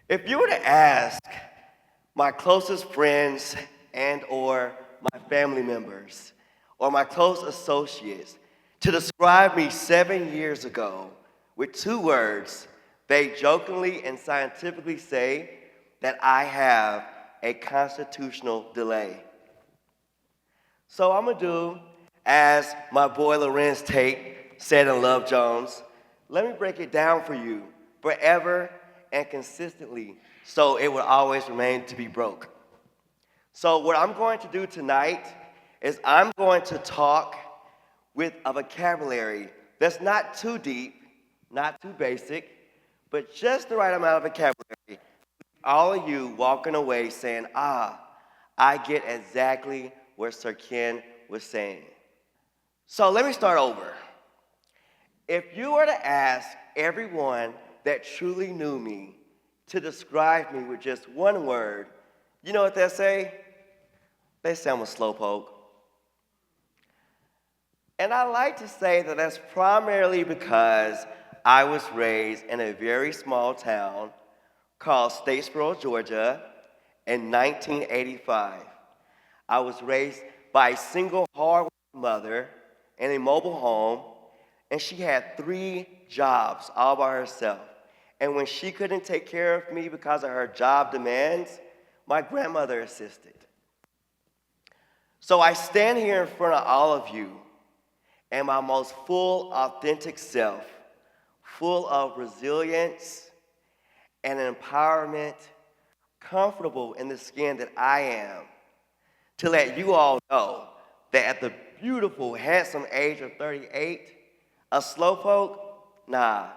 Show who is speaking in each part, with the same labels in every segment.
Speaker 1: If you were to ask my closest friends and or my family members or my close associates to describe me 7 years ago with two words, they jokingly and scientifically say that I have a constitutional delay. So I'm gonna do as my boy Lorenz Tate said in Love Jones. Let me break it down for you forever and consistently so it will always remain to be broke. So what I'm going to do tonight is I'm going to talk with a vocabulary that's not too deep, not too basic, but just the right amount of vocabulary. All of you walking away saying, I get exactly what Sir Ken was saying. So let me start over. If you were to ask everyone that truly knew me to describe me with just one word, you know what they say? They say I'm a slowpoke. And I like to say that that's primarily because I was raised in a very small town called Statesboro, Georgia in 1985. I was raised by a single hard mother in a mobile home, and she had 3 jobs all by herself. And when she couldn't take care of me because of her job demands, my grandmother assisted. So I stand here in front of all of you and my most full, authentic self, full of resilience and empowerment, comfortable in the skin that I am, to let you all know that at the beautiful, handsome age of 38, a slowpoke, nah,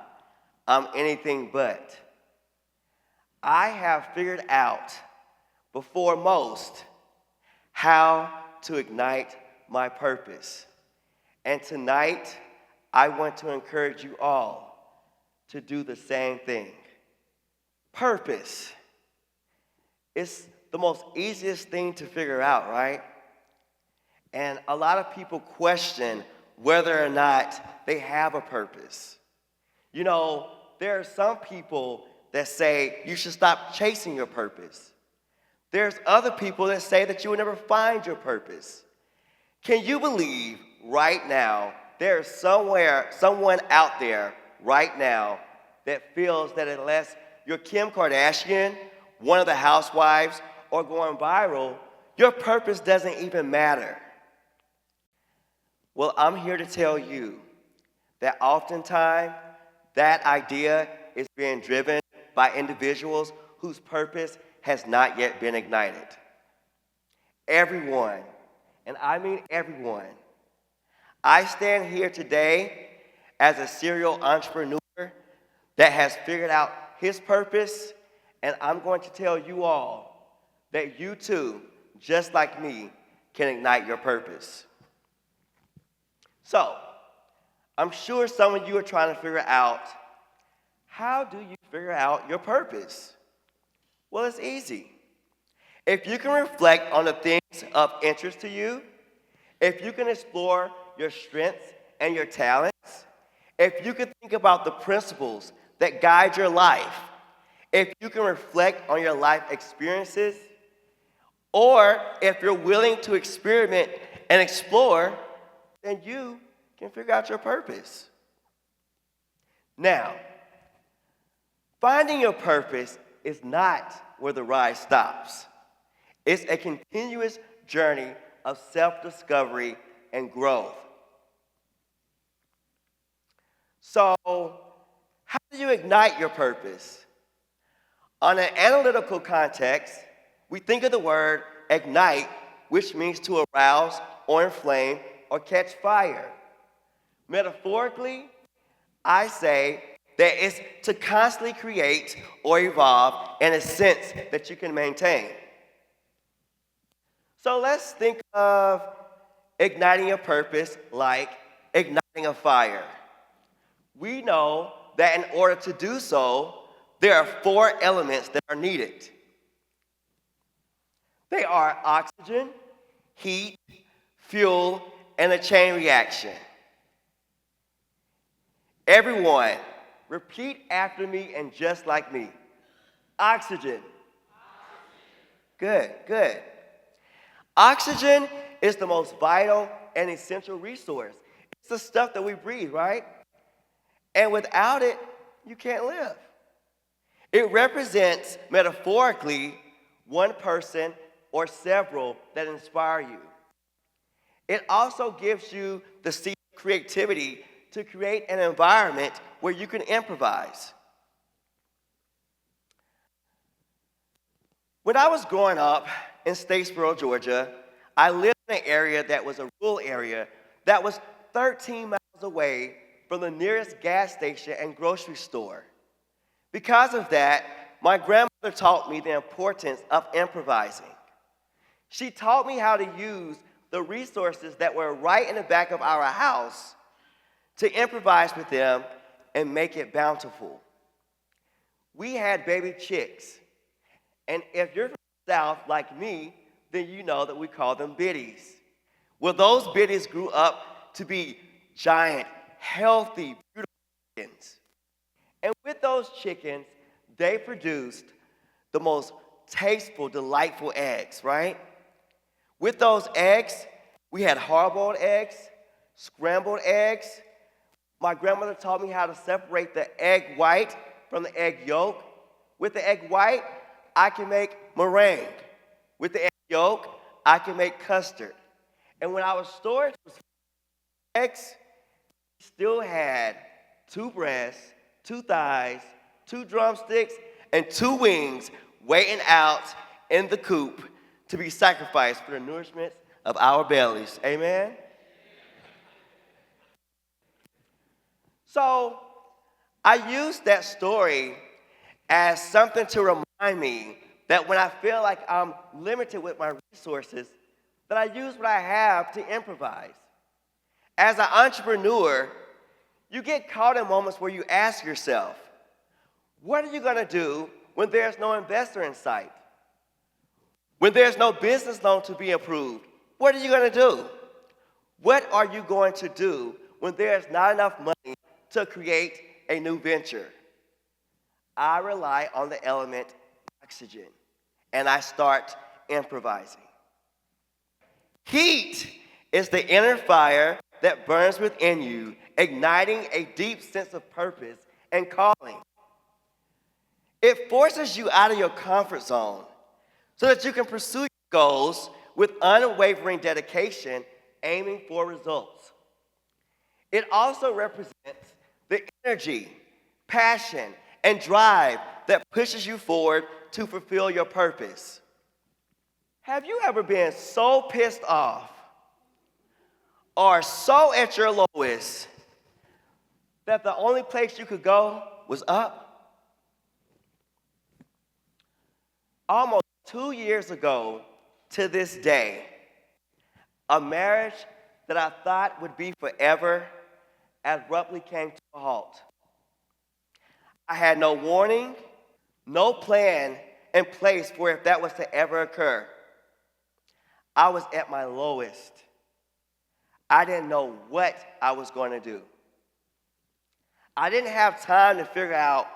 Speaker 1: I'm anything but. I have figured out, before most, how to ignite my purpose. And tonight, I want to encourage you all to do the same thing. Purpose. It's the most easiest thing to figure out, right? And a lot of people question whether or not they have a purpose. You know, there are some people that say you should stop chasing your purpose. There's other people that say that you will never find your purpose. Can you believe right now there's someone out there right now that feels that unless you're Kim Kardashian, one of the housewives, or going viral, your purpose doesn't even matter? Well, I'm here to tell you that oftentimes that idea is being driven by individuals whose purpose has not yet been ignited. Everyone, and I mean everyone. I stand here today as a serial entrepreneur that has figured out his purpose, and I'm going to tell you all that you too, just like me, can ignite your purpose. So, I'm sure some of you are trying to figure out, how do you figure out your purpose? Well, it's easy. If you can reflect on the things of interest to you, if you can explore your strengths and your talents, if you can think about the principles that guide your life, if you can reflect on your life experiences, or if you're willing to experiment and explore, then you can figure out your purpose. Now, finding your purpose is not where the ride stops. It's a continuous journey of self-discovery and growth. So, how do you ignite your purpose? On an analytical context, we think of the word ignite, which means to arouse or inflame or catch fire. Metaphorically, I say that it's to constantly create or evolve in a sense that you can maintain. So let's think of igniting a purpose like igniting a fire. We know that in order to do so, there are 4 elements that are needed. They are oxygen, heat, fuel, and a chain reaction. Everyone, repeat after me and just like me. Oxygen. Good, good. Oxygen is the most vital and essential resource. It's the stuff that we breathe, right? And without it, you can't live. It represents, metaphorically, one person or several that inspire you. It also gives you the seed of creativity to create an environment where you can improvise. When I was growing up in Statesboro, Georgia, I lived in an area that was a rural area that was 13 miles away from the nearest gas station and grocery store. Because of that, my grandmother taught me the importance of improvising. She taught me how to use the resources that were right in the back of our house to improvise with them and make it bountiful. We had baby chicks, and if you're from the South like me, then you know that we call them biddies. Well, those biddies grew up to be giant, healthy, beautiful chickens. And with those chickens, they produced the most tasteful, delightful eggs, right? With those eggs, we had hard-boiled eggs, scrambled eggs. My grandmother taught me how to separate the egg white from the egg yolk. With the egg white, I can make meringue. With the egg yolk, I can make custard. And when I was storing eggs, we still had 2 breasts, 2 thighs, 2 drumsticks, and 2 wings waiting out in the coop to be sacrificed for the nourishment of our bellies. Amen? So I use that story as something to remind me that when I feel like I'm limited with my resources, that I use what I have to improvise. As an entrepreneur, you get caught in moments where you ask yourself, what are you going to do when there's no investor in sight? When there's no business loan to be approved, what are you going to do? What are you going to do when there's not enough money to create a new venture? I rely on the element oxygen, and I start improvising. Heat is the inner fire that burns within you, igniting a deep sense of purpose and calling. It forces you out of your comfort zone so that you can pursue your goals with unwavering dedication, aiming for results. It also represents the energy, passion, and drive that pushes you forward to fulfill your purpose. Have you ever been so pissed off or so at your lowest that the only place you could go was up? Almost 2 years ago to this day, a marriage that I thought would be forever abruptly came to a halt. I had no warning, no plan in place for if that was to ever occur. I was at my lowest. I didn't know what I was going to do. I didn't have time to figure out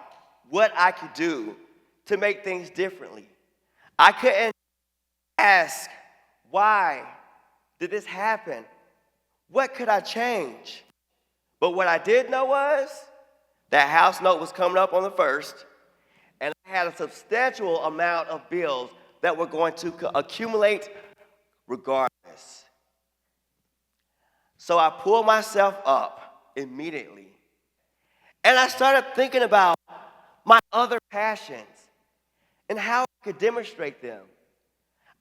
Speaker 1: what I could do to make things differently. I couldn't ask, why did this happen? What could I change? But what I did know was that house note was coming up on the 1st, and I had a substantial amount of bills that were going to accumulate regardless. So I pulled myself up immediately, and I started thinking about my other passions and how I could demonstrate them.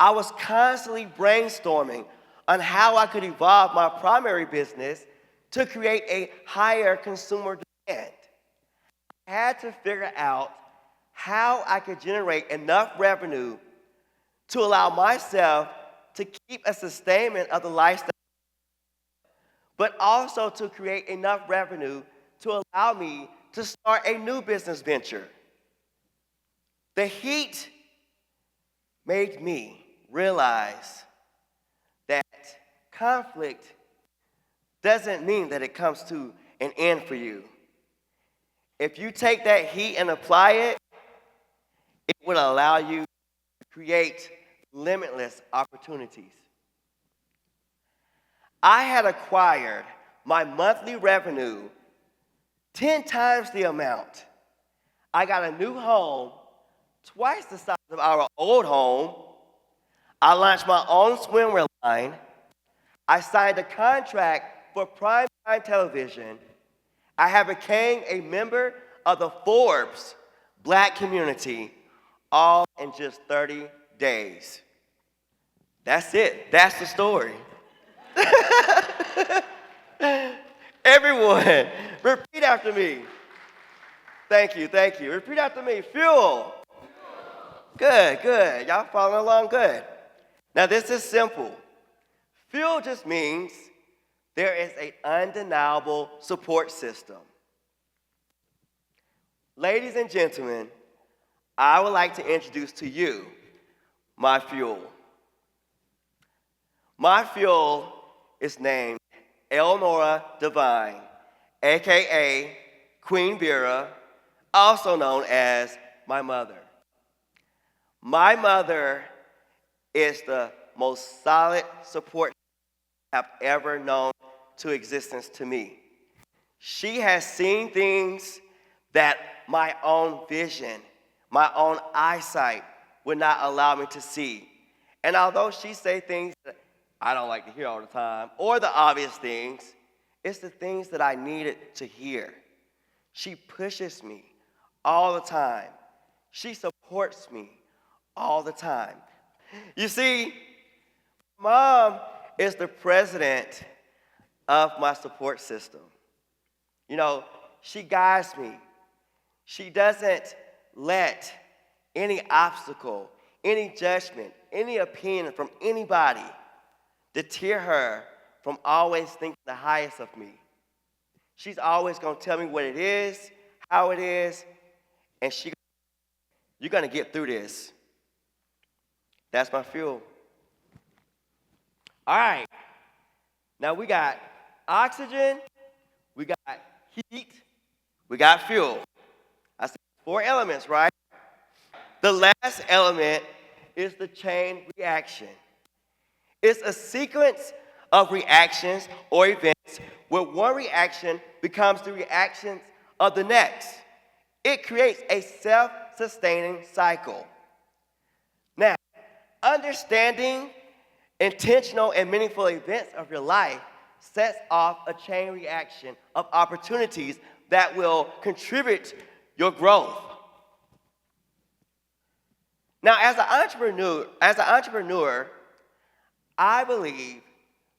Speaker 1: I was constantly brainstorming on how I could evolve my primary business to create a higher consumer demand. I had to figure out how I could generate enough revenue to allow myself to keep a sustainment of the lifestyle, but also to create enough revenue to allow me to start a new business venture. The heat made me realize that conflict doesn't mean that it comes to an end for you. If you take that heat and apply it, it would allow you to create limitless opportunities. I had acquired my monthly revenue 10 times the amount. I got a new home, twice the size of our old home. I launched my own swimwear line. I signed a contract for primetime television. I have become a member of the Forbes Black community, all in just 30 days. That's it. That's the story. Everyone, repeat after me. Thank you, thank you. Repeat after me. Fuel. Good, good. Y'all following along good. Now this is simple. Fuel just means there is an undeniable support system. Ladies and gentlemen, I would like to introduce to you my fuel. My fuel is named Elnora Divine, aka Queen Vera, also known as my mother. My mother is the most solid support I've ever known to existence to me. She has seen things that my own vision, my own eyesight would not allow me to see. And although she say things that I don't like to hear all the time, or the obvious things, it's the things that I needed to hear. She pushes me all the time. She supports me all the time. You see, Mom is the president of my support system. You know, she guides me. She doesn't let any obstacle, any judgment, any opinion from anybody deter her from always thinking the highest of me. She's always going to tell me what it is, how it is, and you're going to get through this. That's my fuel. All right. Now we got oxygen, we got heat, we got fuel. I said 4 elements, right? The last element is the chain reaction. It's a sequence of reactions or events where one reaction becomes the reactions of the next. It creates a self-sustaining cycle. Now, understanding intentional and meaningful events of your life sets off a chain reaction of opportunities that will contribute your growth. Now, as an entrepreneur, I believe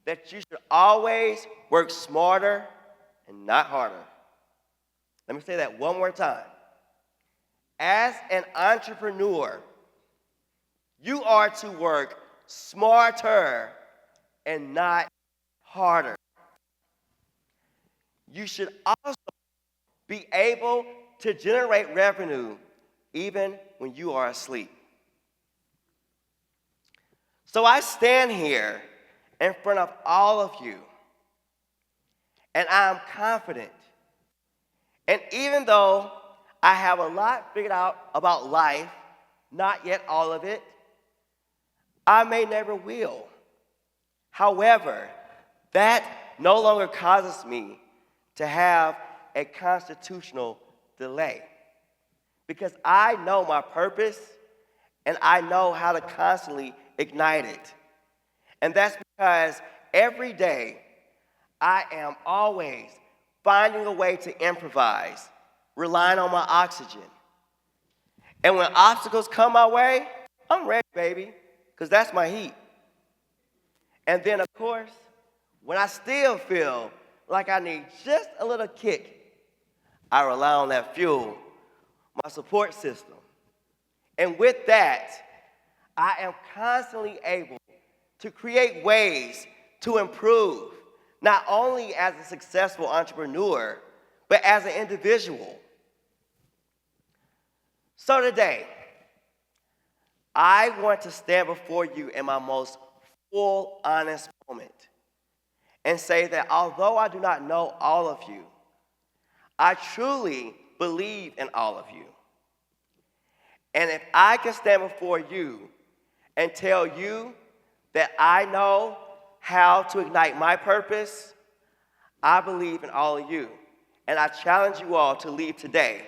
Speaker 1: that you should always work smarter and not harder. Let me say that one more time. As an entrepreneur, you are to work smarter and not harder. You should also be able to generate revenue even when you are asleep. So I stand here in front of all of you, and I'm confident. And even though I have a lot figured out about life, not yet all of it, I may never will. However, that no longer causes me to have a constitutional delay, because I know my purpose and I know how to constantly ignite it. And that's because every day I am always finding a way to improvise, relying on my oxygen. And when obstacles come my way, I'm ready, baby, because that's my heat. And then, of course, when I still feel like I need just a little kick, I rely on that fuel, my support system. And with that, I am constantly able to create ways to improve, not only as a successful entrepreneur, but as an individual. So today, I want to stand before you in my most full, honest moment and say that although I do not know all of you, I truly believe in all of you. And if I can stand before you and tell you that I know how to ignite my purpose, I believe in all of you. And I challenge you all to leave today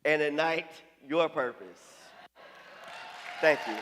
Speaker 1: and ignite your purpose. Thank you.